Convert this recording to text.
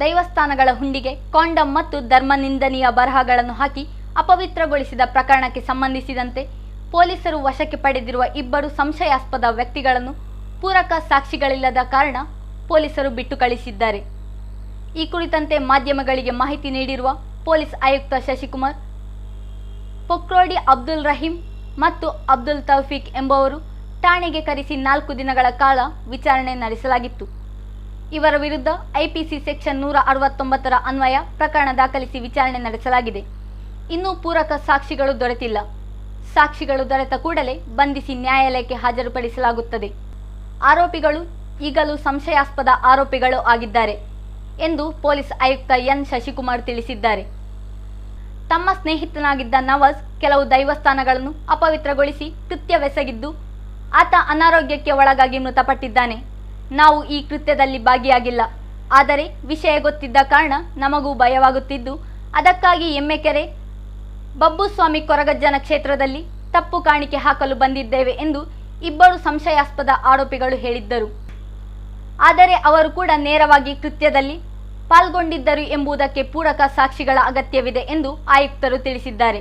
ದೈವಸ್ಥಾನಗಳ ಹುಂಡಿಗೆ condom ಮತ್ತು ಧರ್ಮನಿಂದನೀಯ ಬರಹಗಳನ್ನು ಹಾಕಿ ಅಪವಿತ್ರಗೊಳಿಸಿದ ಪ್ರಕರಣಕ್ಕೆ ಸಂಬಂಧಿಸಿದಂತೆ ಪೊಲೀಸರು ವಶಕ್ಕೆ ಪಡೆದಿರುವ ಇಬ್ಬರು ಸಂಶಯಾಸ್ಪದ ವ್ಯಕ್ತಿಗಳನ್ನು ಪೂರಕ ಸಾಕ್ಷಿಗಳಿಲ್ಲದ ಕಾರಣ ಪೊಲೀಸರು ಬಿಟ್ಟು ಕಳಿಸಿದ್ದಾರೆ. ಈ ಕುರಿತಂತೆ ಮಾಧ್ಯಮಗಳಿಗೆ ಮಾಹಿತಿ ನೀಡಿರುವ ಪೊಲೀಸ್ ಆಯುಕ್ತ ಶಶಿಕುಮಾರ್, ಪೊಕ್ರೋಡಿ ಅಬ್ದುಲ್ ರಹೀಂ ಮತ್ತು ಅಬ್ದುಲ್ ತೌಫೀಕ್ ಎಂಬುವರು ಠಾಣೆಗೆ ಕರೆಸಿ 4 ದಿನಗಳ ಕಾಲ ವಿಚಾರಣೆ ನಡೆಸಲಾಗಿತ್ತು. ಇವರ ವಿರುದ್ಧ ಐಪಿಸಿ ಸೆಕ್ಷನ್ 169ರ ಅನ್ವಯ ಪ್ರಕರಣ ದಾಖಲಿಸಿ ವಿಚಾರಣೆ ನಡೆಸಲಾಗಿದೆ. ಇನ್ನೂ ಪೂರಕ ಸಾಕ್ಷಿಗಳು ದೊರೆತಿಲ್ಲ. ಸಾಕ್ಷಿಗಳು ದೊರೆತ ಕೂಡಲೇ ಬಂಧಿಸಿ ನ್ಯಾಯಾಲಯಕ್ಕೆ ಹಾಜರುಪಡಿಸಲಾಗುತ್ತದೆ. ಆರೋಪಿಗಳು ಈಗಲೂ ಸಂಶಯಾಸ್ಪದ ಆರೋಪಿಗಳು ಆಗಿದ್ದಾರೆ ಎಂದು ಪೊಲೀಸ್ ಆಯುಕ್ತ ಎನ್ ಶಶಿಕುಮಾರ್ ತಿಳಿಸಿದ್ದಾರೆ. ತಮ್ಮ ಸ್ನೇಹಿತನಾಗಿದ್ದ ನವಾಜ್ ಕೆಲವು ದೈವಸ್ಥಾನಗಳನ್ನು ಅಪವಿತ್ರಗೊಳಿಸಿ ಕೃತ್ಯವೆಸಗಿದ್ದು ಆತ ಅನಾರೋಗ್ಯಕ್ಕೆ ಒಳಗಾಗಿ ಮೃತಪಟ್ಟಿದ್ದಾನೆ. ನಾವು ಈ ಕೃತ್ಯದಲ್ಲಿ ಭಾಗಿಯಾಗಿಲ್ಲ. ಆದರೆ ವಿಷಯ ಗೊತ್ತಿದ್ದ ಕಾರಣ ನಮಗೂ ಭಯವಾಗುತ್ತಿದ್ದು ಅದಕ್ಕಾಗಿ ಎಮ್ಮೆಕೆರೆ ಬಬ್ಬುಸ್ವಾಮಿ ಕೊರಗಜ್ಜನ ಕ್ಷೇತ್ರದಲ್ಲಿ ತಪ್ಪು ಕಾಣಿಕೆ ಹಾಕಲು ಬಂದಿದ್ದೇವೆ ಎಂದು ಇಬ್ಬರು ಸಂಶಯಾಸ್ಪದ ಆರೋಪಿಗಳು ಹೇಳಿದ್ದರು. ಆದರೆ ಅವರು ಕೂಡ ನೇರವಾಗಿ ಕೃತ್ಯದಲ್ಲಿ ಪಾಲ್ಗೊಂಡಿದ್ದರು ಎಂಬುದಕ್ಕೆ ಪೂರಕ ಸಾಕ್ಷಿಗಳ ಅಗತ್ಯವಿದೆ ಎಂದು ಆಯುಕ್ತರು ತಿಳಿಸಿದ್ದಾರೆ.